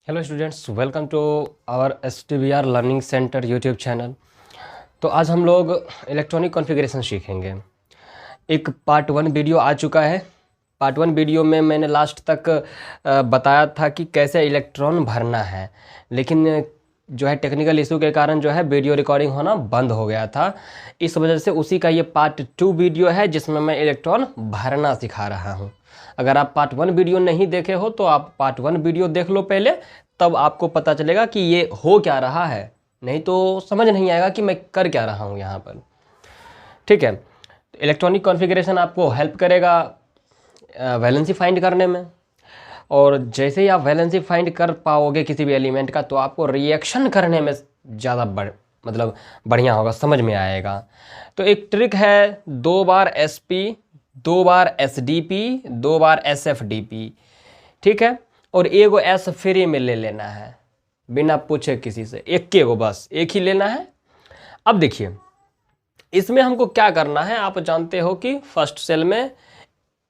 Hello students, welcome to our STVR learning centre YouTube channel. तो आज हम लोग इलेक्ट्रॉनिक कॉन्फ़िगरेशन सीखेंगे। एक पार्ट 1 वीडियो आ चुका है। पार्ट 1 वीडियो में मैंने लास्ट तक बताया था कि कैसे इलेक्ट्रॉन भरना है, लेकिन जो है टेक्निकल इशू के कारण जो है वीडियो रिकॉर्डिंग होना बंद हो गया था। इस वजह से उसी का ये पार्ट 2 वीडियो है जिसमें मैं इलेक्ट्रॉन भरना सिखा रहा हूँ। अगर आप पार्ट 1 वीडियो नहीं देखे हो तो आप पार्ट 1 वीडियो देख लो पहले, तब आपको पता चलेगा कि ये हो क्या रहा है। नहीं तो समझ नहीं आएगा कि मैं कर क्या रहा हूँ यहाँ पर। ठीक है, इलेक्ट्रॉनिक कॉन्फ़िगरेशन आपको हेल्प करेगा वैलेंसी फाइंड करने में, और जैसे ही आप वैलेंसी फाइंड कर पाओगे किसी भी एलिमेंट का तो आपको रिएक्शन करने में ज़्यादा बढ़िया होगा, समझ में आएगा। तो एक ट्रिक है, 2 बार SP, 2 बार SDP, 2 बार SFDP, ठीक है, और एगो S फ्री में ले लेना है बिना पूछे किसी से, बस एक ही लेना है। अब देखिए इसमें हमको क्या करना है। आप जानते हो कि फर्स्ट सेल में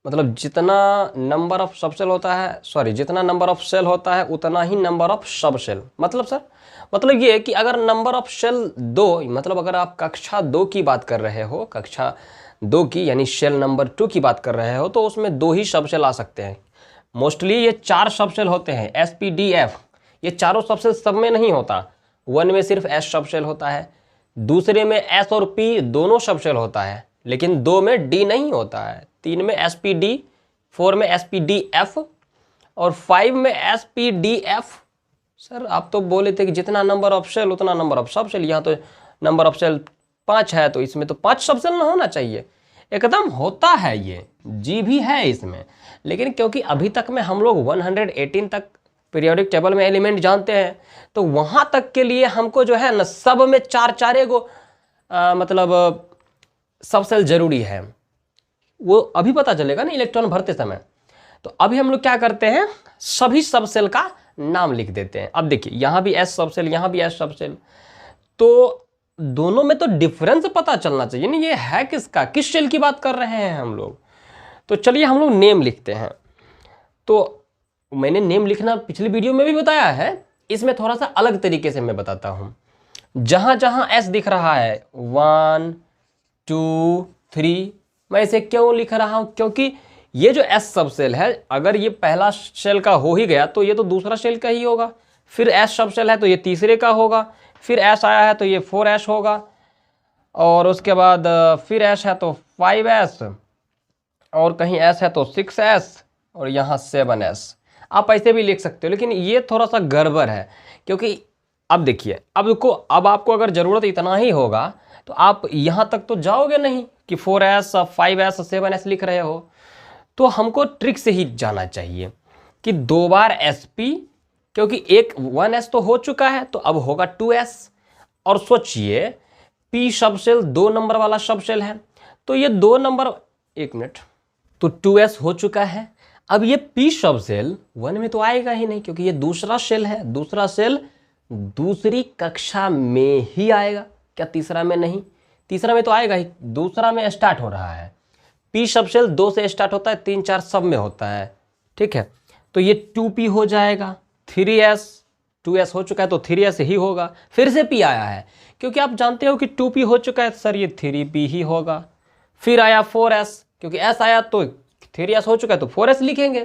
मतलब जितना नंबर ऑफ सब सेल होता है, जितना नंबर ऑफ सेल होता है उतना ही नंबर ऑफ सब सेल। मतलब सर, मतलब ये है कि अगर नंबर ऑफ सेल 2, मतलब अगर आप कक्षा 2 की बात कर रहे हो, कक्षा 2 की यानी सेल नंबर 2 की बात कर रहे हो, तो उसमें 2 ही सब सेल आ सकते हैं। मोस्टली ये 4 सब सेल होते हैं, SPDF। ये चारों सब सेल सब में नहीं होता। 1 में सिर्फ S सब सेल होता है, दूसरे में S और P दोनों सब सेल होता है, लेकिन 2 में D नहीं होता है, 3 में SPD, 4 में SPDF और 5 में SPDF। सर आप तो बोले थे कि जितना नंबर ऑफ सेल उतना नंबर ऑफ सब सेल, यहाँ तो नंबर ऑफ सेल 5 है, तो इसमें तो 5 सब सेल ना होना चाहिए। एकदम होता है, ये जी भी है इसमें, लेकिन क्योंकि अभी तक में हम लोग 118 तक पीरियोडिक टेबल में एलिमेंट जानते हैं, तो वहाँ तक के लिए हमको जो है ना सब में 4 गो मतलब सब सेल जरूरी है। वो अभी पता चलेगा ना इलेक्ट्रॉन भरते समय। तो अभी हम लोग क्या करते हैं, सभी सब सेल का नाम लिख देते हैं। अब देखिए यहाँ भी S सब सेल, यहाँ भी S सब सेल, तो दोनों में तो डिफरेंस पता चलना चाहिए ना, ये है किसका, किस सेल की बात कर रहे हैं हम लोग। तो चलिए हम लोग नेम लिखते हैं। तो मैंने नेम लिखना पिछली वीडियो में भी बताया है, इसमें थोड़ा सा अलग तरीके से मैं बताता हूँ। जहाँ जहाँ S दिख रहा है 1 2 3, मैं इसे क्यों लिख रहा हूँ, क्योंकि ये जो S सब सेल है, अगर ये पहला सेल का हो ही गया तो ये तो दूसरा सेल का ही होगा, फिर S सब सेल है तो ये तीसरे का होगा, फिर S आया है तो ये 4S होगा, और उसके बाद फिर S है तो 5S, और कहीं S है तो 6S, और यहाँ 7S। आप ऐसे भी लिख सकते हो, लेकिन ये थोड़ा सा गड़बड़ है, क्योंकि अब देखिए, अब आपको अगर ज़रूरत इतना ही होगा तो आप यहाँ तक तो जाओगे नहीं कि 4S 5S 7S लिख रहे हो। तो हमको ट्रिक से ही जाना चाहिए कि 2 बार SP, क्योंकि 1S तो हो चुका है तो अब होगा 2S। और सोचिए P सब सेल 2 नंबर वाला सब सेल है, तो ये 2 नंबर, 1 मिनट, तो 2S हो चुका है। अब ये P सब सेल 1 में तो आएगा ही नहीं, क्योंकि ये दूसरा सेल है, दूसरा सेल दूसरी कक्षा में ही आएगा। क्या तीसरा में नहीं? तीसरा में तो आएगा ही, दूसरा में स्टार्ट हो रहा है। P सब सेल 2 से स्टार्ट होता है, 3 4 सब में होता है, ठीक है। तो ये 2P हो जाएगा, 3S, 2S हो चुका है तो 3S ही होगा। फिर से P आया है, क्योंकि आप जानते हो कि 2P हो चुका है, सर ये 3P ही होगा। फिर आया 4S, क्योंकि S आया तो 3S हो चुका है तो 4S लिखेंगे,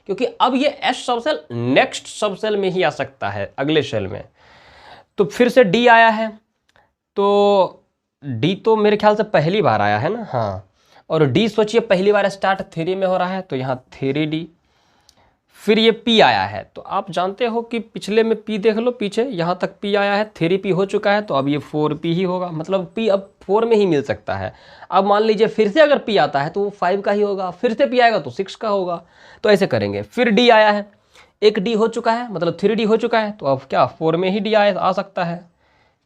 क्योंकि अब ये S सब सेल नेक्स्ट सब सेल में ही आ सकता है, अगले सेल में। तो फिर से D आया है, तो D तो मेरे ख्याल से पहली बार आया है ना, हाँ। और D सोचिए पहली बार स्टार्ट 3 में हो रहा है, तो यहाँ 3D। फिर ये P आया है, तो आप जानते हो कि पिछले में P देख लो, पीछे यहाँ तक P आया है, 3P हो चुका है, तो अब ये 4P ही होगा, मतलब P अब 4 में ही मिल सकता है। अब मान लीजिए फिर से अगर P आता है तो वो 5 का ही होगा, फिर से P आएगा तो 6 का होगा, तो ऐसे करेंगे। फिर D आया है, एक D हो चुका है, मतलब 3D हो चुका है, तो अब क्या 4 में ही D आ सकता है।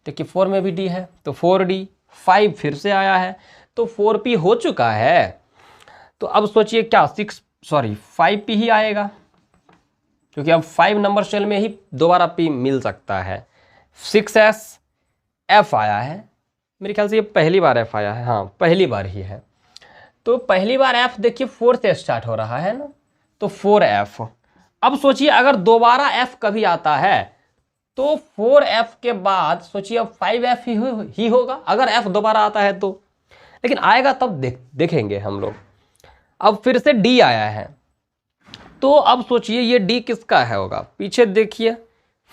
देखिए 4 में भी D है तो 4D। 5 फिर से आया है तो 4P हो चुका है, तो अब सोचिए क्या 5P ही आएगा, क्योंकि अब 5 नंबर सेल में ही दोबारा P मिल सकता है। 6S F आया है, मेरे ख्याल से ये पहली बार F आया है, हाँ पहली बार ही है। तो पहली बार F देखिए 4 से स्टार्ट हो रहा है ना, तो 4F। अब सोचिए अगर दोबारा F कभी आता है तो 4F के बाद सोचिए अब 5F ही होगा अगर F दोबारा आता है तो, लेकिन आएगा तब देखेंगे हम लोग। अब फिर से D आया है तो अब सोचिए ये D किसका है होगा, पीछे देखिए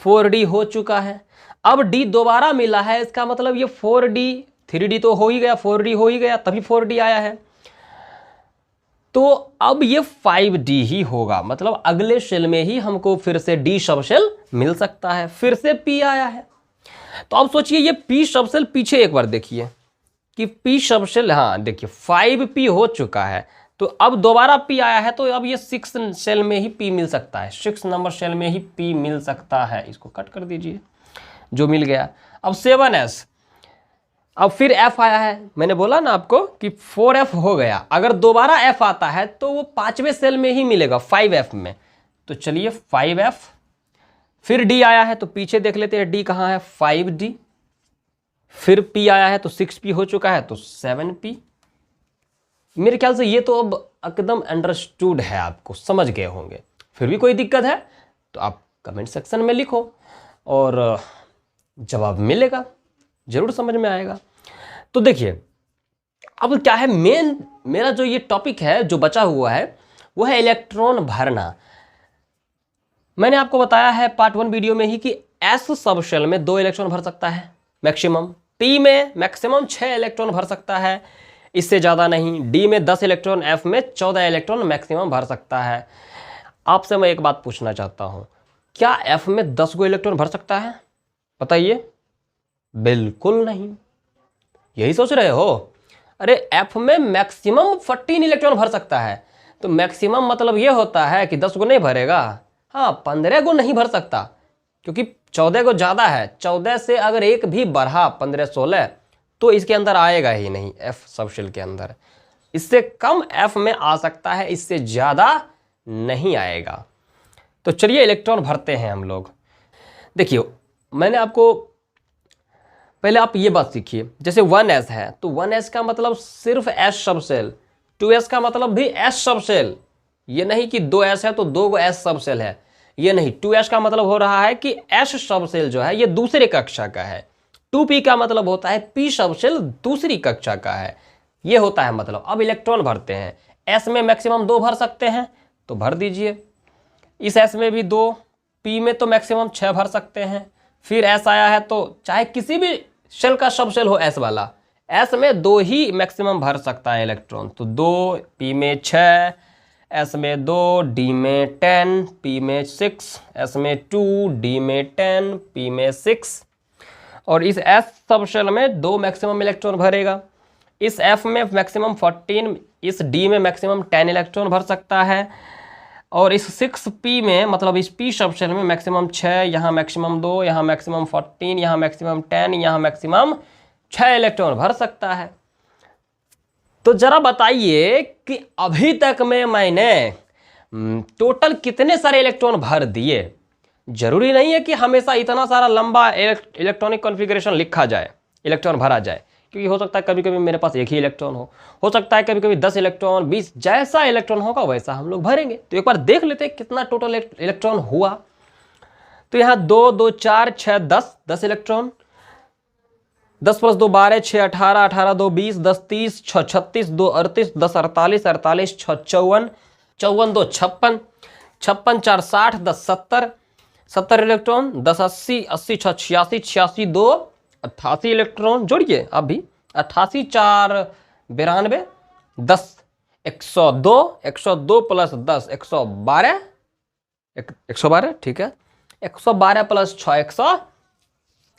4D हो चुका है, अब D दोबारा मिला है, इसका मतलब ये 4D 3D तो हो ही गया, 4D हो ही गया तभी 4D आया है, तो अब ये 5D ही होगा, मतलब अगले शेल में ही हमको फिर से D सब शेल मिल सकता है। फिर से P आया है तो अब सोचिए ये P सब शेल, पीछे एक बार देखिए कि P सब शेल, हाँ देखिए 5P हो चुका है, तो अब दोबारा P आया है तो अब ये 6 शेल में ही P मिल सकता है, 6 नंबर शेल में ही P मिल सकता है। इसको कट कर दीजिए जो मिल गया। अब 7S, अब फिर F आया है, मैंने बोला ना आपको कि 4F हो गया, अगर दोबारा F आता है तो वो 5वें सेल में ही मिलेगा 5F में, तो चलिए 5F। फिर D आया है तो पीछे देख लेते हैं D कहाँ है, 5D। फिर P आया है तो 6P हो चुका है तो 7P। मेरे ख्याल से ये तो अब एकदम अंडरस्टूड है, आपको समझ गए होंगे। फिर भी कोई दिक्कत है तो आप कमेंट सेक्शन में लिखो और जवाब मिलेगा, जरूर समझ में आएगा। तो देखिए अब क्या है, मेरा जो ये टॉपिक है जो बचा हुआ है वो है इलेक्ट्रॉन भरना। मैंने आपको बताया है पार्ट 1 वीडियो में ही कि S सब शेल में 2 इलेक्ट्रॉन भर सकता है मैक्सिमम, P में मैक्सिमम 6 इलेक्ट्रॉन भर सकता है, इससे ज़्यादा नहीं, D में 10 इलेक्ट्रॉन, F में 14 इलेक्ट्रॉन मैक्सिमम भर सकता है। आपसे मैं एक बात पूछना चाहता हूँ, क्या F में 10 गो इलेक्ट्रॉन भर सकता है? बताइए। बिल्कुल नहीं। यही सोच रहे हो? अरे F में मैक्सिमम 14 इलेक्ट्रॉन भर सकता है, तो मैक्सिमम मतलब ये होता है कि 10 गो नहीं भरेगा, हाँ 15 गो नहीं भर सकता, क्योंकि 14 गो ज़्यादा है, 14 से अगर एक भी बढ़ा 15 16 तो इसके अंदर आएगा ही नहीं F सब शेल के अंदर। इससे कम F में आ सकता है, इससे ज़्यादा नहीं आएगा। तो चलिए इलेक्ट्रॉन भरते हैं हम लोग। देखिए मैंने आपको पहले आप ये बात सीखिए, जैसे 1S है तो 1S का मतलब सिर्फ S सब सेल, 2S का मतलब भी S सब सेल, ये नहीं कि 2S है तो 2 गो S सब सेल है, ये नहीं। 2S का मतलब हो रहा है कि S सब सेल जो है ये दूसरे कक्षा का है, 2P का मतलब होता है P सब सेल दूसरी कक्षा का है, ये होता है मतलब। अब इलेक्ट्रॉन भरते हैं, S में मैक्सिमम 2 भर सकते हैं तो भर दीजिए, इस S में भी 2, P में तो मैक्सिमम 6 भर सकते हैं। फिर S आया है तो चाहे किसी भी शेल का सब शेल हो S वाला, S में 2 ही मैक्सिमम भर सकता है इलेक्ट्रॉन, तो 2, P में 6, S में 2, D में 10, P में 6, S में 2, D में 10, P में 6। और इस S सब शेल में 2 मैक्सिमम इलेक्ट्रॉन भरेगा, इस F में मैक्सिमम 14, इस D में मैक्सिमम 10 इलेक्ट्रॉन भर सकता है, और इस 6P में मतलब इस P सब शेल में मैक्सिमम 6, यहाँ मैक्सिमम 2, यहाँ मैक्सिमम 14, यहाँ मैक्सिमम 10, यहाँ मैक्सिमम 6 इलेक्ट्रॉन भर सकता है। तो जरा बताइए कि अभी तक में मैंने टोटल कितने सारे इलेक्ट्रॉन भर दिए। जरूरी नहीं है कि हमेशा इतना सारा लंबा इलेक्ट्रॉनिक कॉन्फ़िगरेशन लिखा जाए, इलेक्ट्रॉन भरा जाए, क्योंकि हो सकता है कभी कभी मेरे पास एक ही इलेक्ट्रॉन हो सकता है कभी कभी 10 इलेक्ट्रॉन 20, जैसा इलेक्ट्रॉन होगा वैसा हम लोग भरेंगे। तो एक बार देख लेते हैं कितना टोटल इलेक्ट्रॉन हुआ। तो यहाँ 2 2 4 6 10 इलेक्ट्रॉन, 10 + 2 12, 6 18, 18 2 20, 10 30, 6 36, 2 38, 10 48, 48 6 54, 54 2 56, 56 4 60, 10 70, 70 इलेक्ट्रॉन, 10 80, 80 6 86, 86 2 88 इलेक्ट्रॉन, जोड़िए आप भी, 88 4 92, 10 102, 102 + 10 112, 112 ठीक है, 112 + 6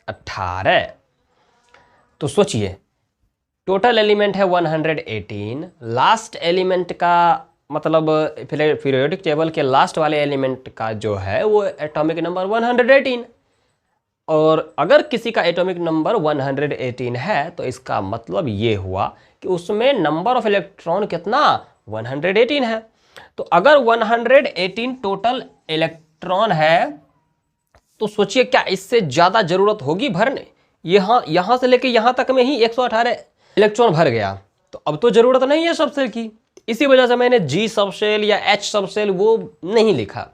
118। तो सोचिए टोटल एलिमेंट है 118, लास्ट एलिमेंट का मतलब पीरियोडिक टेबल के लास्ट वाले एलिमेंट का जो है वो एटॉमिक नंबर 118, और अगर किसी का एटॉमिक नंबर 118 है तो इसका मतलब ये हुआ कि उसमें नंबर ऑफ इलेक्ट्रॉन कितना 118 है। तो अगर 118 टोटल इलेक्ट्रॉन है तो सोचिए क्या इससे ज़्यादा ज़रूरत होगी भरने। यहाँ से लेके यहाँ तक में ही 118 इलेक्ट्रॉन भर गया, तो अब तो ज़रूरत नहीं है सब सेल की। इसी वजह से मैंने G सब सेल या H सब सेल वो नहीं लिखा,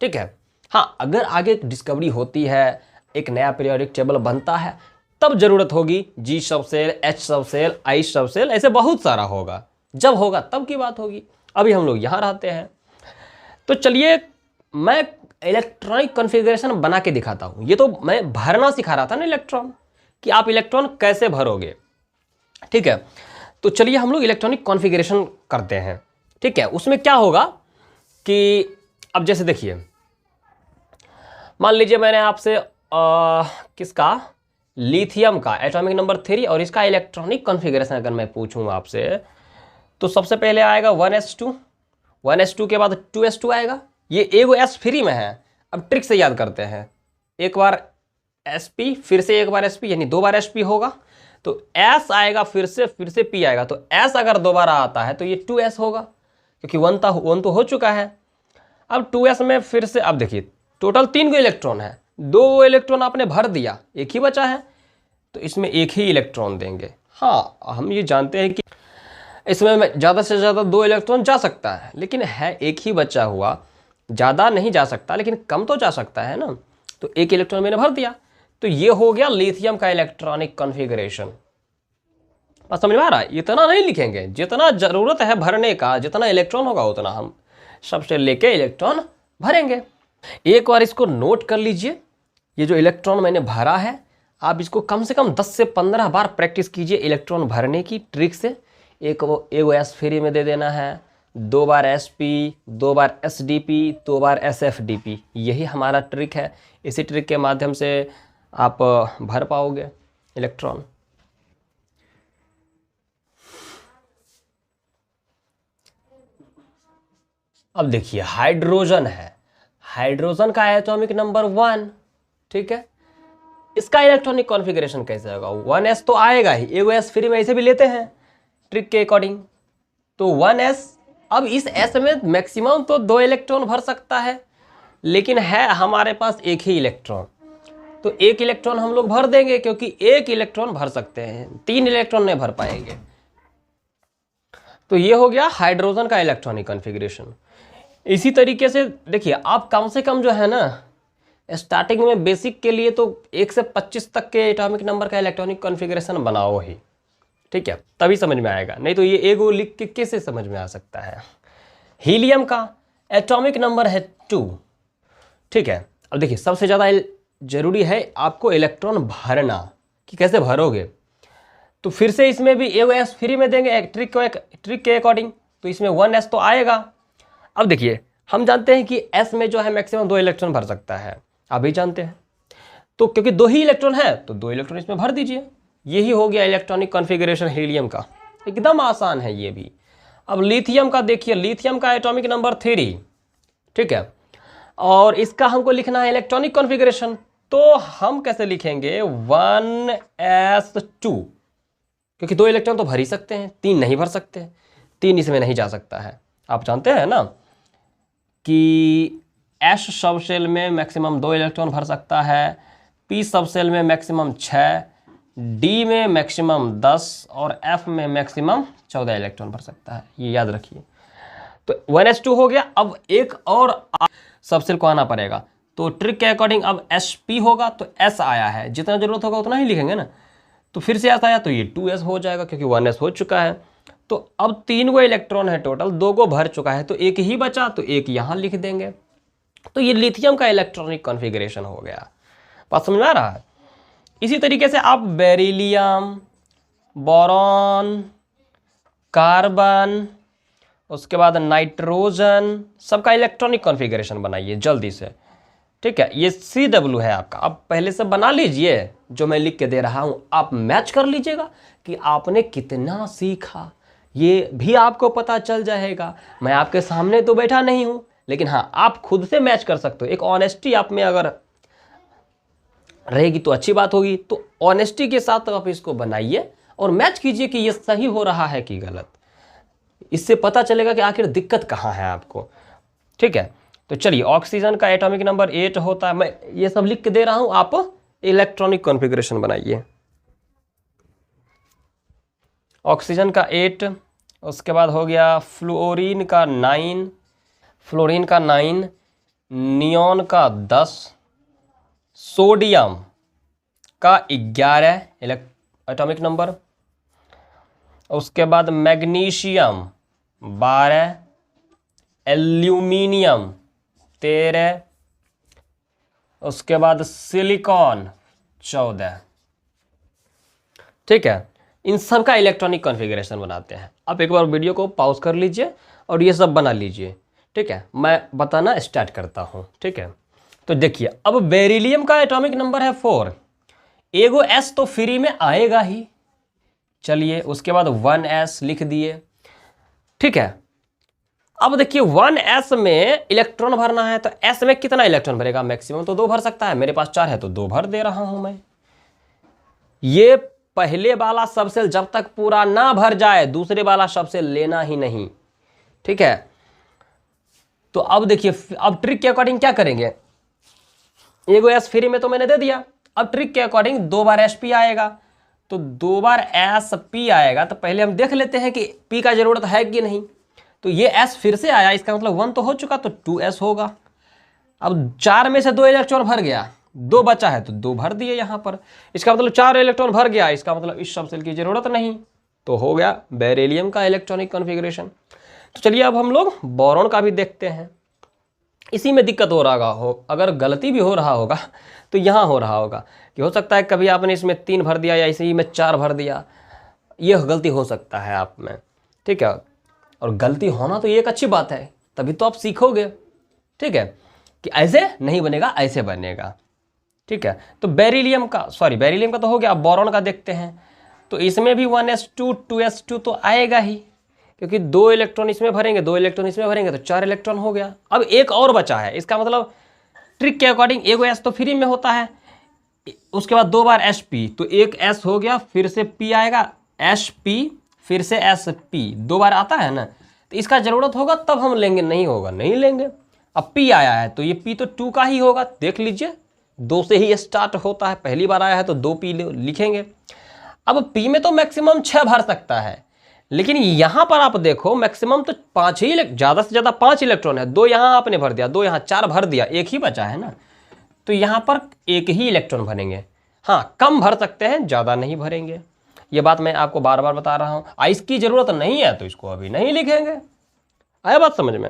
ठीक है। हाँ, अगर आगे डिस्कवरी होती है, एक नया पीरियोडिक टेबल बनता है, तब जरूरत होगी G subshell, H subshell, I subshell, ऐसे बहुत सारा होगा। जब होगा तब की बात होगी। अभी हम लोग यहाँ रहते हैं। तो चलिए मैं इलेक्ट्रॉनिक कॉन्फ़िगरेशन बना के दिखाता हूँ। ये तो मैं भरना सिखा रहा था ना इलेक्ट्रॉन, कि आप इलेक्ट्रॉन कैसे भरोगे। ठीक है, तो चलिए हम लोग इलेक्ट्रॉनिक कॉन्फ़िगरेशन करते हैं। ठीक है, उसमें क्या होगा कि अब जैसे देखिए, मान लीजिए मैंने आपसे किसका, लिथियम का एटॉमिक नंबर 3 और इसका इलेक्ट्रॉनिक कॉन्फ़िगरेशन अगर मैं पूछूं आपसे, तो सबसे पहले आएगा 1s2, 1s2 के बाद 2s2 आएगा। ये एगो s फ्री में है। अब ट्रिक से याद करते हैं, एक बार sp फिर से एक बार sp, यानी 2 बार sp होगा, तो s आएगा फिर से p आएगा। तो s अगर दोबारा आता है तो ये 2s होगा, क्योंकि 1 तो हो चुका है। अब 2s में फिर से, अब देखिए टोटल 3 गो इलेक्ट्रॉन है, 2 इलेक्ट्रॉन आपने भर दिया, एक ही बचा है, तो इसमें एक ही इलेक्ट्रॉन देंगे। हाँ, हम ये जानते हैं कि इसमें ज़्यादा से ज़्यादा 2 इलेक्ट्रॉन जा सकता है, लेकिन है एक ही बचा हुआ, ज़्यादा नहीं जा सकता लेकिन कम तो जा सकता है ना। तो एक इलेक्ट्रॉन मैंने भर दिया, तो ये हो गया लिथियम का इलेक्ट्रॉनिक कॉन्फ़िगरेशन। बस समझ में आ रहा है? इतना नहीं लिखेंगे, जितना ज़रूरत है भरने का, जितना इलेक्ट्रॉन होगा उतना हम सबसे लेके इलेक्ट्रॉन भरेंगे। एक बार इसको नोट कर लीजिए, ये जो इलेक्ट्रॉन मैंने भरा है, आप इसको कम से कम 10 से 15 बार प्रैक्टिस कीजिए इलेक्ट्रॉन भरने की ट्रिक से। एगो एस फ्री में दे देना है, 2 बार sp, 2 बार sdp, 2 बार sfdp, यही हमारा ट्रिक है। इसी ट्रिक के माध्यम से आप भर पाओगे इलेक्ट्रॉन। अब देखिए हाइड्रोजन है, हाइड्रोजन का एटॉमिक नंबर 1, ठीक है। इसका इलेक्ट्रॉनिक कॉन्फ़िगरेशन कैसे होगा? 1s तो आएगा ही, एगो s फ्री में ऐसे भी लेते हैं ट्रिक के अकॉर्डिंग, तो 1s। अब इस s में मैक्सिमम तो 2 इलेक्ट्रॉन भर सकता है, लेकिन है हमारे पास एक ही इलेक्ट्रॉन, तो एक इलेक्ट्रॉन हम लोग भर देंगे, क्योंकि एक इलेक्ट्रॉन भर सकते हैं, 3 इलेक्ट्रॉन नहीं भर पाएंगे। तो ये हो गया हाइड्रोजन का इलेक्ट्रॉनिक कॉन्फ़िगरेशन। इसी तरीके से देखिए, आप कम से कम जो है ना, स्टार्टिंग में बेसिक के लिए तो 1 से 25 तक के एटॉमिक नंबर का इलेक्ट्रॉनिक कॉन्फ़िगरेशन बनाओ ही, ठीक है, तभी समझ में आएगा। नहीं तो ये एगो लिख के कैसे समझ में आ सकता है। हीलियम का एटॉमिक नंबर है 2, ठीक है। अब देखिए सबसे ज़्यादा जरूरी है आपको इलेक्ट्रॉन भरना, कि कैसे भरोगे। तो फिर से इसमें भी एगो एस फ्री में देंगे एक ट्रिक के अकॉर्डिंग, तो इसमें 1s तो आएगा। अब देखिए हम जानते हैं कि s में जो है मैक्सिमम 2 इलेक्ट्रॉन भर सकता है, आप भी जानते हैं। तो क्योंकि 2 ही इलेक्ट्रॉन है, तो 2 इलेक्ट्रॉन इसमें भर दीजिए। यही हो गया इलेक्ट्रॉनिक कॉन्फ़िगरेशन हीलियम का, एकदम आसान है ये भी। अब लिथियम का देखिए, लिथियम का एटॉमिक नंबर 3, ठीक है, और इसका हमको लिखना है इलेक्ट्रॉनिक कॉन्फ़िगरेशन। तो हम कैसे लिखेंगे? 1s2, क्योंकि 2 इलेक्ट्रॉन तो भर ही सकते हैं, 3 नहीं भर सकते, 3 इसमें नहीं जा सकता है। आप जानते हैं ना कि एस सब सेल में मैक्सिमम 2 इलेक्ट्रॉन भर सकता है, पी सब सेल में मैक्सिमम 6, डी में मैक्सिमम 10 और एफ में मैक्सिमम 14 इलेक्ट्रॉन भर सकता है, ये याद रखिए। तो 1s2 हो गया। अब एक और सब सेल को आना पड़ेगा, तो ट्रिक के अकॉर्डिंग अब sp होगा, तो s आया है, जितना जरूरत होगा उतना ही लिखेंगे ना। तो फिर से s आया तो ये 2s हो जाएगा, क्योंकि 1s हो चुका है। तो अब 3 गो इलेक्ट्रॉन है टोटल, 2 गो भर चुका है, तो एक ही बचा, तो एक यहाँ लिख देंगे। तो ये लिथियम का इलेक्ट्रॉनिक कॉन्फ़िगरेशन हो गया। बात समझ में आ रहा है? इसी तरीके से आप बेरिलियम, बोरॉन, कार्बन, उसके बाद नाइट्रोजन, सबका इलेक्ट्रॉनिक कॉन्फ़िगरेशन बनाइए जल्दी से, ठीक है। ये CW है आपका, आप पहले से बना लीजिए, जो मैं लिख के दे रहा हूँ आप मैच कर लीजिएगा कि आपने कितना सीखा, ये भी आपको पता चल जाएगा। मैं आपके सामने तो बैठा नहीं हूँ, लेकिन हाँ आप खुद से मैच कर सकते हो। एक ऑनेस्टी आप में अगर रहेगी तो अच्छी बात होगी। तो ऑनेस्टी के साथ आप इसको बनाइए और मैच कीजिए कि ये सही हो रहा है कि गलत। इससे पता चलेगा कि आखिर दिक्कत कहाँ है आपको, ठीक है। तो चलिए, ऑक्सीजन का एटॉमिक नंबर 8 होता है, मैं ये सब लिख के दे रहा हूं, आप इलेक्ट्रॉनिक कॉन्फ़िगरेशन बनाइए। ऑक्सीजन का 8, उसके बाद हो गया फ्लोरीन का 9, फ्लोरीन का 9, नियॉन का 10, सोडियम का 11 एटॉमिक नंबर, उसके बाद मैग्नीशियम 12, एल्यूमिनियम 13, उसके बाद सिलिकॉन 14। ठीक है, इन सब का इलेक्ट्रॉनिक कॉन्फ़िगरेशन बनाते हैं। आप एक बार वीडियो को पॉज कर लीजिए और ये सब बना लीजिए। ठीक है, मैं बताना स्टार्ट करता हूँ। ठीक है, तो देखिए, अब बेरिलियम का एटॉमिक नंबर है 4, एगो S तो फ्री में आएगा ही। चलिए, उसके बाद 1s लिख दिए। ठीक है, अब देखिए 1s में इलेक्ट्रॉन भरना है, तो s में कितना इलेक्ट्रॉन भरेगा? मैक्सिमम तो 2 भर सकता है, मेरे पास 4 है तो 2 भर दे रहा हूं मैं। ये पहले वाला सबसेल जब तक पूरा ना भर जाए दूसरे वाला सबसेल लेना ही नहीं। ठीक है, तो अब देखिए, अब ट्रिक के अकॉर्डिंग क्या करेंगे? एगो s फ्री में तो मैंने दे दिया, अब ट्रिक के अकॉर्डिंग 2 बार sp आएगा, तो 2 बार sp आएगा, तो पहले हम देख लेते हैं कि p का जरूरत है कि नहीं। तो ये s फिर से आया, इसका मतलब 1 तो हो चुका, तो 2s होगा। अब 4 में से 2 इलेक्ट्रॉन भर गया, 2 बचा है तो 2 भर दिए यहाँ पर, इसका मतलब 4 इलेक्ट्रॉन भर गया, इसका मतलब इस सबसेल की जरूरत नहीं, तो हो गया बेरिलियम का इलेक्ट्रॉनिक कॉन्फ़िगरेशन। तो चलिए अब हम लोग बोरॉन का भी देखते हैं। इसी में दिक्कत हो रहा हो, अगर गलती भी हो रहा होगा तो यहाँ हो रहा होगा कि हो सकता है कभी आपने इसमें 3 भर दिया या इसी में 4 भर दिया, ये गलती हो सकता है आप में। ठीक है, और गलती होना तो ये एक अच्छी बात है, तभी तो आप सीखोगे। ठीक है, कि ऐसे नहीं बनेगा, ऐसे बनेगा। ठीक है, तो बेरिलियम का तो हो गया। अब बोरॉन का देखते हैं, तो इसमें भी 1s2 2s2 तो आएगा ही, क्योंकि 2 इलेक्ट्रॉन इसमें भरेंगे, 2 इलेक्ट्रॉन इसमें भरेंगे, तो 4 इलेक्ट्रॉन हो गया। अब एक और बचा है, इसका मतलब ट्रिक के अकॉर्डिंग एगो s तो फ्री में होता है, उसके बाद 2 बार sp, तो एक s हो गया, फिर से p आएगा, sp फिर से sp, 2 बार आता है ना, तो इसका जरूरत होगा तब हम लेंगे, नहीं होगा नहीं लेंगे। अब p आया है तो ये p तो 2 का ही होगा, देख लीजिए 2 से ही स्टार्ट होता है, पहली बार आया है तो 2p लिखेंगे। अब p में तो मैक्सिमम 6 भर सकता है, लेकिन यहां पर आप देखो मैक्सिमम तो 5 ही, ज़्यादा से ज़्यादा 5 इलेक्ट्रॉन है। 2 यहाँ आपने भर दिया, 2 यहाँ, 4 भर दिया, एक ही बचा है ना, तो यहाँ पर एक ही इलेक्ट्रॉन भरेंगे। हाँ, कम भर सकते हैं, ज़्यादा नहीं भरेंगे। ये बात मैं आपको बार बार बता रहा हूँ। इसकी ज़रूरत नहीं है तो इसको अभी नहीं लिखेंगे। आया बात समझ में?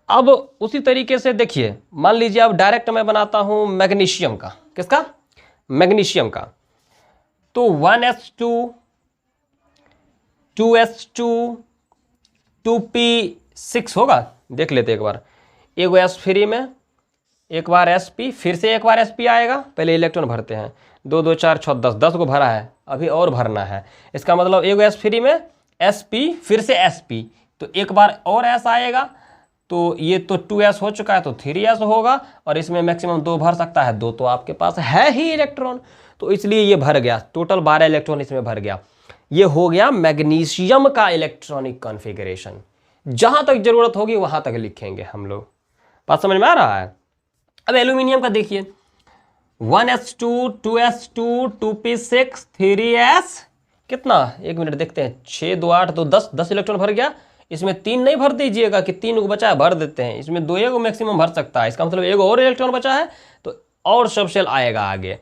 अब उसी तरीके से देखिए, मान लीजिए अब डायरेक्ट मैं बनाता हूँ मैग्नीशियम का। किसका? मैग्नीशियम का। तो 1s2 2s2 2p6 होगा, देख लेते एक बार। एगो s फ्री में, एक बार sp, फिर से एक बार sp आएगा, पहले इलेक्ट्रॉन भरते हैं। 2 2 4 6 10, 10 को भरा है, अभी और भरना है। इसका मतलब एगो s फ्री में sp फिर से sp, तो एक बार और s आएगा, तो ये तो 2s हो चुका है, तो 3s होगा, और इसमें मैक्सिमम 2 भर सकता है, 2 तो आपके पास है ही इलेक्ट्रॉन, तो इसलिए ये भर गया। टोटल 12 इलेक्ट्रॉन इसमें भर गया। ये हो गया मैग्नीशियम का इलेक्ट्रॉनिक कॉन्फ़िगरेशन। जहां तक जरूरत होगी वहां तक लिखेंगे हम लोग। बात समझ में आ रहा है? अब एल्यूमिनियम का देखिए, 1s2 2s2 2p6 3s, कितना, एक मिनट देखते हैं, 6 2 8 2 10, 10 इलेक्ट्रॉन भर गया। इसमें 3 नहीं भर दीजिएगा कि 3 को बचा है, भर देते हैं। इसमें 2 एगो मैक्सिमम भर सकता है, इसका मतलब एगो और इलेक्ट्रॉन बचा है, तो और सबसेल आएगा आगे।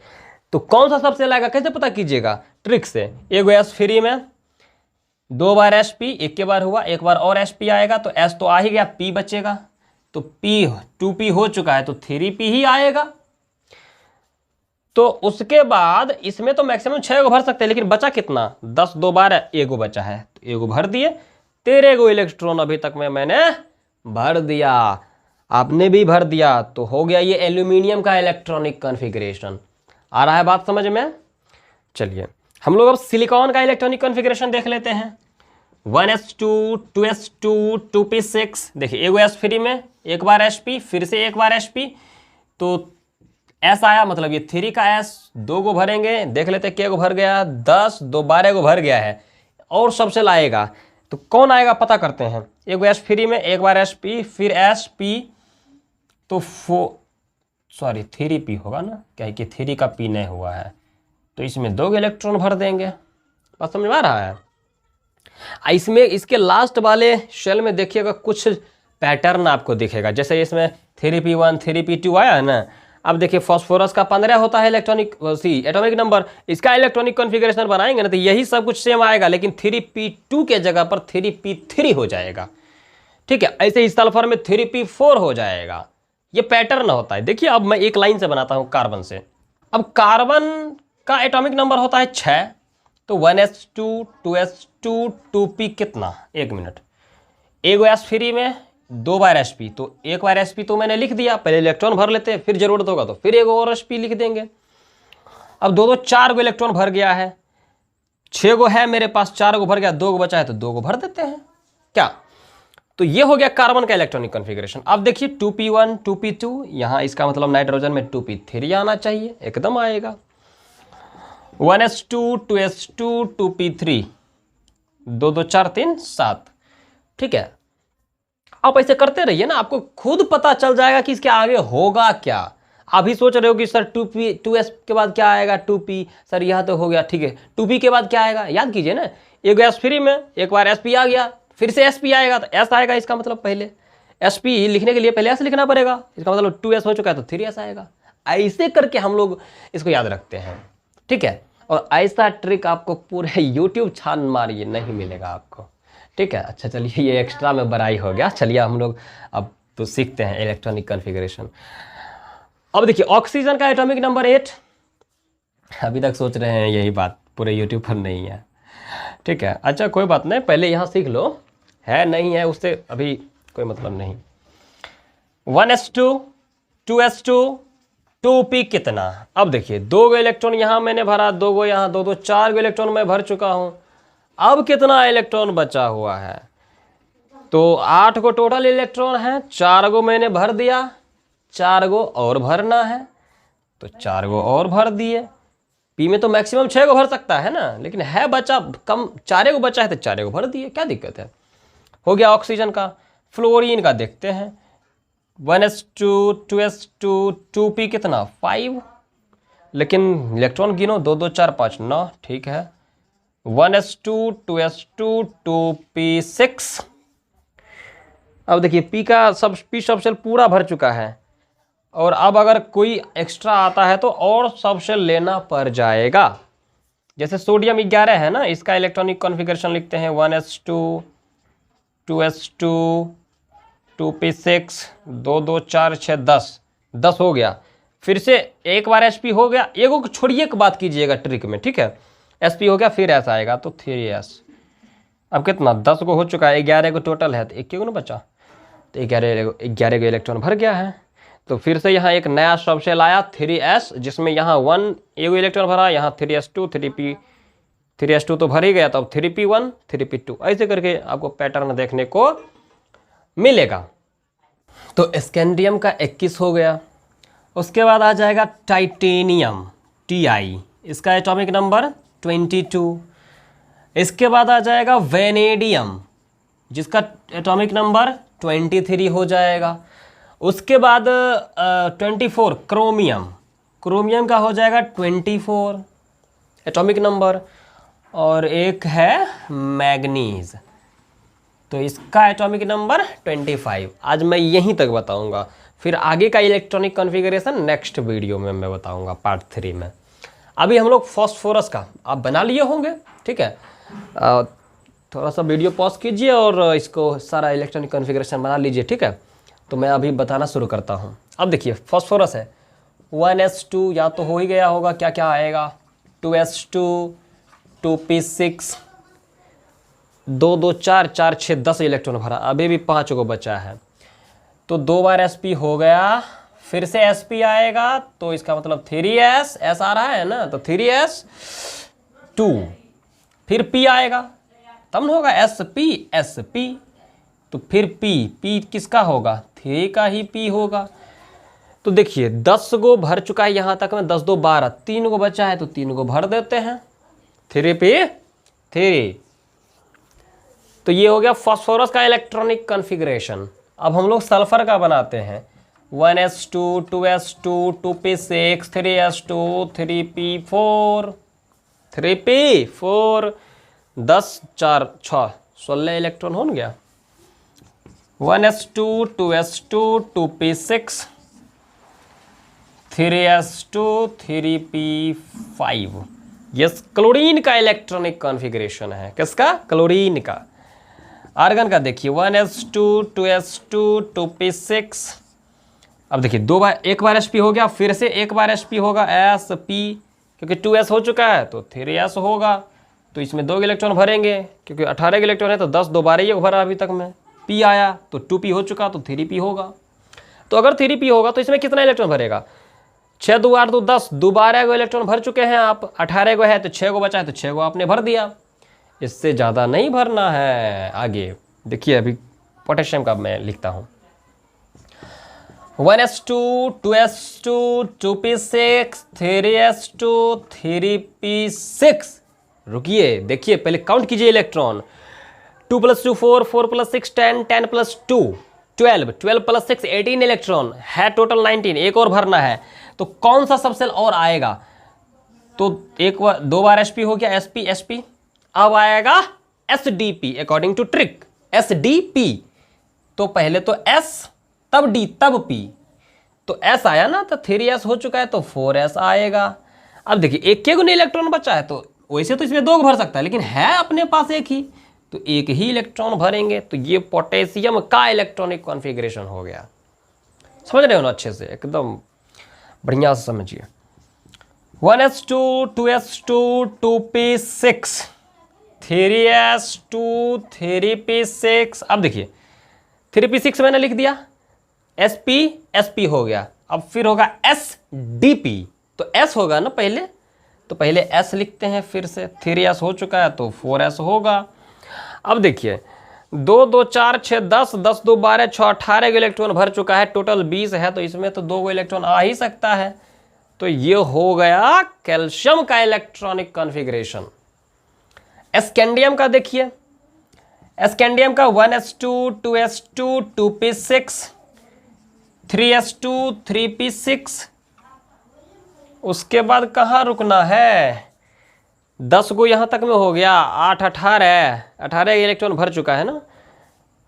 तो कौन सा सबसेल आएगा कैसे पता कीजिएगा? ट्रिक से। एगो s फ्री में, 2 बार sp, एक के बार हुआ, एक बार और sp आएगा, तो s तो आ ही गया, p बचेगा, तो p 2p हो चुका है, तो 3p ही आएगा। तो उसके बाद इसमें तो मैक्सिमम 6 को भर सकते हैं, लेकिन बचा कितना? 10, 2 बार एगो बचा है, तो एगो भर दिए। 13 गो इलेक्ट्रॉन अभी तक में मैंने भर दिया, आपने भी भर दिया, तो हो गया ये एल्यूमिनियम का इलेक्ट्रॉनिक कॉन्फ़िगरेशन। आ रहा है बात समझ में? चलिए हम लोग अब सिलिकॉन का इलेक्ट्रॉनिक कॉन्फ़िगरेशन देख लेते हैं। 1s2 2s2 2p6, देखिए एगो s फ्री में, एक बार sp, फिर से एक बार sp, तो s आया, मतलब ये 3 का s, 2 को भरेंगे, देख लेते क्या को भर गया, 10 2 12 को भर गया है, और सबसे लाएगा, तो कौन आएगा पता करते हैं। एगो s फ्री में, एक बार sp, फिर sp, तो 3p होगा ना, क्या कि 3 का p नहीं हुआ है, तो इसमें 2 इलेक्ट्रॉन भर देंगे। बात समझ में आ रहा है? इसमें इसके लास्ट वाले शेल में देखिएगा कुछ पैटर्न आपको दिखेगा, जैसे इसमें 3p1 3p2 आया है ना। अब देखिए फास्फोरस का 15 होता है इलेक्ट्रॉनिक एटॉमिक नंबर, इसका इलेक्ट्रॉनिक कॉन्फ़िगरेशन बनाएंगे ना तो यही सब कुछ सेम आएगा, लेकिन 3p2 के जगह पर 3p3 हो जाएगा। ठीक है, ऐसे ही सल्फर में 3p4 हो जाएगा। ये पैटर्न होता है। देखिए अब मैं एक लाइन से बनाता हूं कार्बन से। अब कार्बन का एटॉमिक नंबर होता है 6, तो 1s2 2s2 2p कितना, 1 मिनट, एगो s फ्री में 2 बार sp, तो 1 बार sp तो मैंने लिख दिया, पहले इलेक्ट्रॉन भर लेते हैं, फिर जरूरत होगा तो फिर एगो और sp लिख देंगे। अब 4 गो इलेक्ट्रॉन भर गया है, 6 गो है मेरे पास, 4 गो भर गया, 2 गो बचा है तो 2 गो भर देते हैं क्या। तो ये हो गया कार्बन का इलेक्ट्रॉनिक कॉन्फ़िगरेशन। अब देखिए 2p1 2p2, यहाँ इसका मतलब नाइट्रोजन में 2p3 आना चाहिए, एकदम आएगा। 1s2 2s2 2p3, 2 2 4 3 7। ठीक है, आप ऐसे करते रहिए ना, आपको खुद पता चल जाएगा कि इसके आगे होगा क्या। अभी सोच रहे हो कि सर 2p 2s के बाद क्या आएगा, 2p सर यहाँ तो हो गया, ठीक है 2p के बाद क्या आएगा, याद कीजिए ना, एक s फ्री में एक बार sp आ गया, फिर से sp आएगा तो s आएगा, इसका मतलब पहले sp लिखने के लिए पहले s लिखना पड़ेगा, इसका मतलब 2s हो चुका है तो 3s आएगा। ऐसे करके हम लोग इसको याद रखते हैं। ठीक है, और ऐसा ट्रिक आपको पूरे यूट्यूब छान मारिए नहीं मिलेगा आपको। ठीक है, अच्छा चलिए ये एक्स्ट्रा में बड़ाई हो गया। चलिए हम लोग अब तो सीखते हैं इलेक्ट्रॉनिक कॉन्फ़िगरेशन। अब देखिए ऑक्सीजन का एटॉमिक नंबर 8, अभी तक सोच रहे हैं यही बात पूरे यूट्यूब पर नहीं है। ठीक है, अच्छा कोई बात नहीं, पहले यहाँ सीख लो, है नहीं है उससे अभी कोई मतलब नहीं। 1s2 2s2 2p कितना। अब देखिए 2 गो इलेक्ट्रॉन यहाँ मैंने भरा, 2 गो यहाँ, 2 2 4 गो इलेक्ट्रॉन मैं भर चुका हूँ। अब कितना इलेक्ट्रॉन बचा हुआ है, तो 8 गो टोटल इलेक्ट्रॉन है, 4 गो मैंने भर दिया, 4 गो और भरना है तो 4 गो और भर दिए। पी में तो मैक्सिमम 6 गो भर सकता है ना, लेकिन है बचा कम, 4 गो बचा है तो 4 गो भर दिए, क्या दिक्कत है। हो गया ऑक्सीजन का। फ्लोरीन का देखते हैं, 1s2 2s2 2p कितना 5, लेकिन इलेक्ट्रॉन गिनो, 2 2 4 5 9, ठीक है। 1s2 2s2 2p6। अब देखिए पी का पी सब सेल पूरा भर चुका है, और अब अगर कोई एक्स्ट्रा आता है तो और सब सेल लेना पड़ जाएगा। जैसे सोडियम 11 है ना, इसका इलेक्ट्रॉनिक कॉन्फ़िगरेशन लिखते हैं 1s2 2s2 2p6 2 2 4 6 10 हो गया। फिर से एक बार sp हो गया, एगो छोड़िए एक बात कीजिएगा ट्रिक में, ठीक है, sp हो गया फिर s आएगा तो 3s। अब कितना 10 गो हो चुका है, 11 गो टोटल है तो 1 गो ना बचा, तो 11 गो इलेक्ट्रॉन भर गया है। तो फिर से यहाँ एक नया सब सेल आया 3s, जिसमें यहाँ 1 एगो इलेक्ट्रॉन भरा, यहाँ 3s2 3s2 तो भर ही गया, तब 3p1 3p2, ऐसे करके आपको पैटर्न देखने को मिलेगा। तो स्कैंडियम का 21 हो गया। उसके बाद आ जाएगा टाइटेनियम Ti, इसका एटॉमिक नंबर 22। इसके बाद आ जाएगा वेनेडियम, जिसका एटॉमिक नंबर 23 हो जाएगा। उसके बाद 24 क्रोमियम का हो जाएगा 24 एटॉमिक नंबर, और एक है मैग्नीज, तो इसका एटॉमिक नंबर 25। आज मैं यहीं तक बताऊंगा, फिर आगे का इलेक्ट्रॉनिक कॉन्फ़िगरेशन नेक्स्ट वीडियो में मैं बताऊंगा पार्ट 3 में। अभी हम लोग फॉस्फोरस का आप बना लिए होंगे, ठीक है, थोड़ा सा वीडियो पॉज कीजिए और इसको सारा इलेक्ट्रॉनिक कॉन्फ़िगरेशन बना लीजिए, ठीक है। तो मैं अभी बताना शुरू करता हूँ। अब देखिए फॉस्फोरस है 1s2 या तो हो ही गया होगा, क्या क्या आएगा, 2s2 2p6 2 2 4 4 6 10 इलेक्ट्रॉन भरा, अभी भी 5 को बचा है, तो 2 बार sp हो गया, फिर से sp आएगा तो इसका मतलब 3s, s आ रहा है ना, तो 3s2, फिर p आएगा तब ना होगा sp, तो फिर p किसका होगा, 3 का ही p होगा। तो देखिए 10 गो भर चुका है यहाँ तक में, 10 2 12, 3 गो बचा है तो 3 गो भर देते हैं, 3p3। तो ये हो गया फॉस्फोरस का इलेक्ट्रॉनिक कॉन्फ़िगरेशन। अब हम लोग सल्फर का बनाते हैं, 1s2 2s2 2p6 3s2 3p4 3p4, 10 4 6 16 electron हो गया। 1s2 2s2 2p6 3s2 3p5। Yes, chlorine का इलेक्ट्रॉनिक कॉन्फ़िगरेशन है। किसका? क्लोरीन का। आर्गन का देखिए 1s2 2s2 2p6। अब देखिए एक बार sp हो गया, फिर से एक बार sp होगा sp, क्योंकि 2s हो चुका है तो 3s होगा, तो इसमें 2 इलेक्ट्रॉन भरेंगे, क्योंकि 18 इलेक्ट्रॉन है तो 10 दोबारा ही भरा अभी तक में। p आया तो 2p हो चुका तो 3p होगा। तो अगर 3p होगा तो इसमें कितना इलेक्ट्रॉन भरेगा? 6 2 8 2 10, दोबारा को इलेक्ट्रॉन भर चुके हैं आप। 18 को है तो 6 को बचा है तो 6 को आपने भर दिया, इससे ज़्यादा नहीं भरना है। आगे देखिए, अभी पोटेशियम का मैं लिखता हूँ 1s2 2s2 2p6 3s2 3p6। रुकिए, देखिए पहले काउंट कीजिए इलेक्ट्रॉन। 2 + 2 4, 4 + 6 10, 10 + 2 12, 12 + 6 18 इलेक्ट्रॉन है, टोटल 19। एक और भरना है, तो कौन सा सबसेल और आएगा? तो एक बार 2 बार sp हो गया, sp sp। अब आएगा sdp according to trick, sdp। तो पहले तो s, तब d, तब p। तो s आया ना, तो 3s हो चुका है तो 4s आएगा। अब देखिए एक के गुना इलेक्ट्रॉन बचा है, तो वैसे तो इसमें 2 भर सकता है, लेकिन है अपने पास एक ही, तो एक ही इलेक्ट्रॉन भरेंगे। तो ये पोटेशियम का इलेक्ट्रॉनिक कॉन्फ़िगरेशन हो गया। समझ रहे हो ना? अच्छे से एकदम बढ़िया से समझिए। 1s2 2s2 2p6 3s2 3p6। अब देखिए 3p6 मैंने लिख दिया, sp sp हो गया। अब फिर होगा sdp, तो s होगा ना पहले, तो पहले s लिखते हैं। फिर से 3s हो चुका है तो 4s होगा। अब देखिए 2 2 4 6 10, 10 2 12 6 18 इलेक्ट्रॉन भर चुका है, टोटल 20 है, तो इसमें तो 2 इलेक्ट्रॉन आ ही सकता है। तो ये हो गया कैल्शियम का इलेक्ट्रॉनिक कॉन्फ़िगरेशन। स्कैंडियम का देखिए, स्कैंडियम का 1s2 2s2 2p6 3s2 3p6। उसके बाद कहाँ रुकना है? 10 को यहाँ तक में हो गया, 8 18 इलेक्ट्रॉन भर चुका है ना,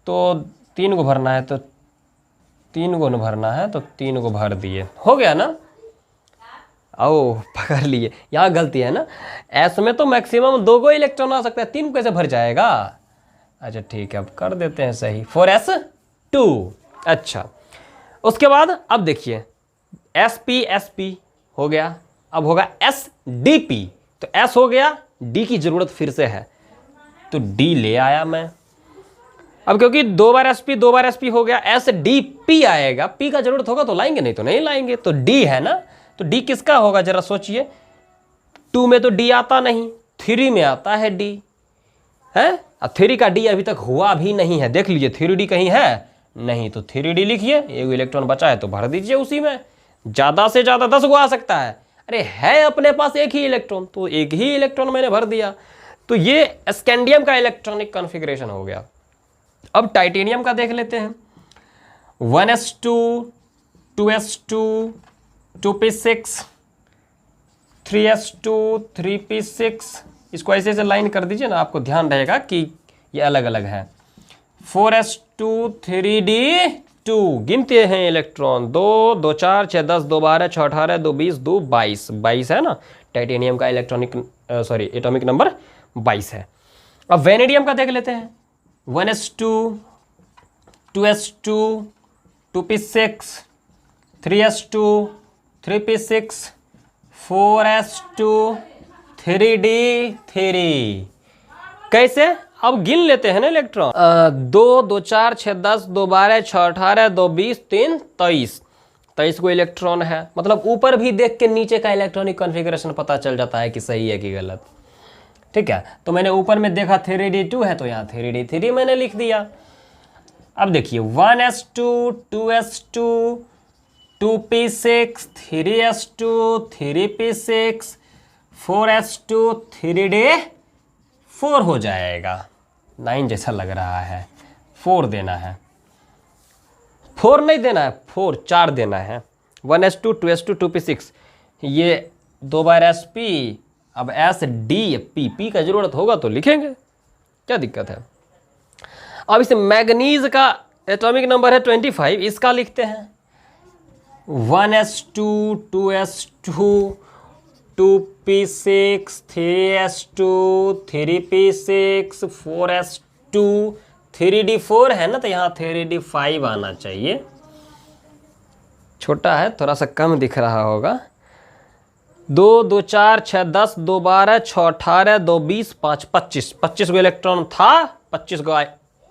तो 3 को भरना है, तो 3 को भरना है, तो 3 को भर दिए, हो गया ना? आओ पकड़ लिए, यहाँ गलती है ना। एस में तो मैक्सिमम 2 इलेक्ट्रॉन आ सकता है, 3 को कैसे भर जाएगा? अच्छा ठीक है, अब कर देते हैं सही, 4s2। अच्छा, उसके बाद अब देखिए sp sp हो गया, अब होगा sdp। तो s हो गया, d की जरूरत फिर से है, तो d ले आया मैं। अब क्योंकि 2 बार sp हो गया, sdp आएगा, p का जरूरत होगा तो लाएंगे, नहीं तो नहीं लाएंगे। तो d है ना, तो d किसका होगा जरा सोचिए। 2 में तो d आता नहीं, 3 में आता है d है। अब 3 का d अभी तक हुआ भी नहीं है, देख लीजिए 3d कहीं है नहीं, तो 3d लिखिए। एक इलेक्ट्रॉन बचा है तो भर दीजिए उसी में, ज्यादा से ज्यादा 10 को आ सकता है। अरे है अपने पास एक ही इलेक्ट्रॉन, तो एक ही इलेक्ट्रॉन मैंने भर दिया। तो ये स्कैंडियम का इलेक्ट्रॉनिक कॉन्फ़िगरेशन हो गया। अब टाइटेनियम का देख लेते हैं। 1s2 2s2 2p6 3s2 3p6। इसको ऐसे ऐसे लाइन कर दीजिए ना, आपको ध्यान रहेगा कि ये अलग अलग है। 4s2 3d2। गिनते हैं इलेक्ट्रॉन, 2 2 4 6 10 2 12 6 18 2 20 2 22 22 है ना। टाइटेनियम का इलेक्ट्रॉनिक एटॉमिक नंबर 22 है। अब वेनेडियम का देख लेते हैं। 1s2 2s2 2p6 3s2 3p6 4s2 3d3। कैसे? अब गिन लेते हैं ना इलेक्ट्रॉन। 2 2 4 6 10 2 12 6 18 2 20 3 23। 23 को इलेक्ट्रॉन है, मतलब ऊपर भी देख के नीचे का इलेक्ट्रॉनिक कॉन्फ़िगरेशन पता चल जाता है कि सही है कि गलत। ठीक है, तो मैंने ऊपर में देखा 3d2 है तो यहाँ 3d3 मैंने लिख दिया। अब देखिए 1s2 2s2 2p6 3s2 3p6 4s2 3d4 हो जाएगा। 9 जैसा लग रहा है, 4 देना है, 4 नहीं देना है, 4 देना है। 1s2 2s2 2p6, ये 2 बार sp, अब sdp, p का जरूरत होगा तो लिखेंगे, क्या दिक्कत है। अब इस मैग्नीज का एटॉमिक नंबर है 25, इसका लिखते हैं 1s2 2s2 2p6 3s2 3p6 4s2 3d4 है ना, तो यहाँ 3d5 आना चाहिए। छोटा है, थोड़ा सा कम दिख रहा होगा। 2 2 4 6 10 2 12 6 18 2 20 5 25 25 गो इलेक्ट्रॉन था, 25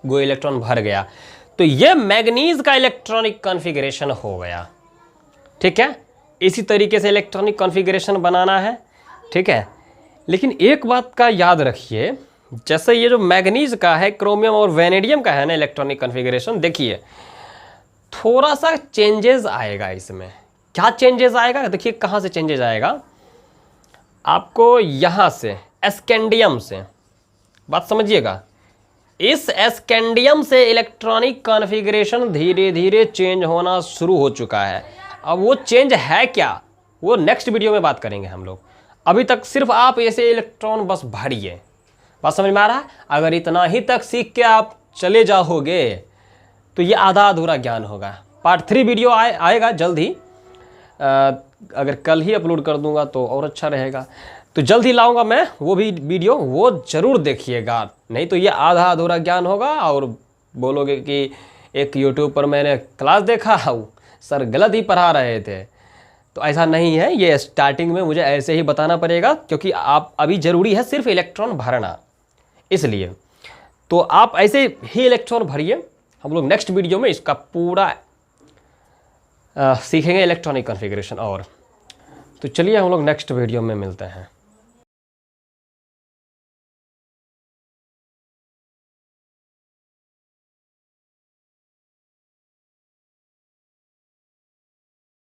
गो इलेक्ट्रॉन भर गया। तो ये मैग्नीज का इलेक्ट्रॉनिक कॉन्फ़िगरेशन हो गया। ठीक है, इसी तरीके से इलेक्ट्रॉनिक कॉन्फ़िगरेशन बनाना है। ठीक है, लेकिन एक बात का याद रखिए, जैसे ये जो मैग्नीज का है, क्रोमियम और वेनेडियम का है ना इलेक्ट्रॉनिक कॉन्फ़िगरेशन, देखिए थोड़ा सा चेंजेस आएगा इसमें। क्या चेंजेस आएगा, देखिए कहाँ से चेंजेस आएगा। आपको यहाँ से एस्केंडियम से, बात समझिएगा, इस एस्केंडियम से इलेक्ट्रॉनिक कॉन्फ़िगरेशन धीरे धीरे चेंज होना शुरू हो चुका है। अब वो चेंज है क्या, वो नेक्स्ट वीडियो में बात करेंगे हम लोग। अभी तक सिर्फ आप ऐसे इलेक्ट्रॉन बस भरिए। बात समझ में आ रहा है? अगर इतना ही तक सीख के आप चले जाओगे तो ये आधा अधूरा ज्ञान होगा। पार्ट 3 वीडियो आएगा जल्द ही। अगर कल ही अपलोड कर दूंगा तो और अच्छा रहेगा, तो जल्द ही लाऊंगा मैं वो भी वीडियो, वो ज़रूर देखिएगा। नहीं तो ये आधा अधूरा ज्ञान होगा और बोलोगे कि एक यूट्यूब पर मैंने क्लास देखा, सर गलत ही पढ़ा रहे थे। तो ऐसा नहीं है, ये स्टार्टिंग में मुझे ऐसे ही बताना पड़ेगा, क्योंकि आप अभी ज़रूरी है सिर्फ इलेक्ट्रॉन भरना, इसलिए। तो आप ऐसे ही इलेक्ट्रॉन भरिए। हम लोग नेक्स्ट वीडियो में इसका पूरा सीखेंगे इलेक्ट्रॉनिक कॉन्फ़िगरेशन। और तो चलिए हम लोग नेक्स्ट वीडियो में मिलते हैं।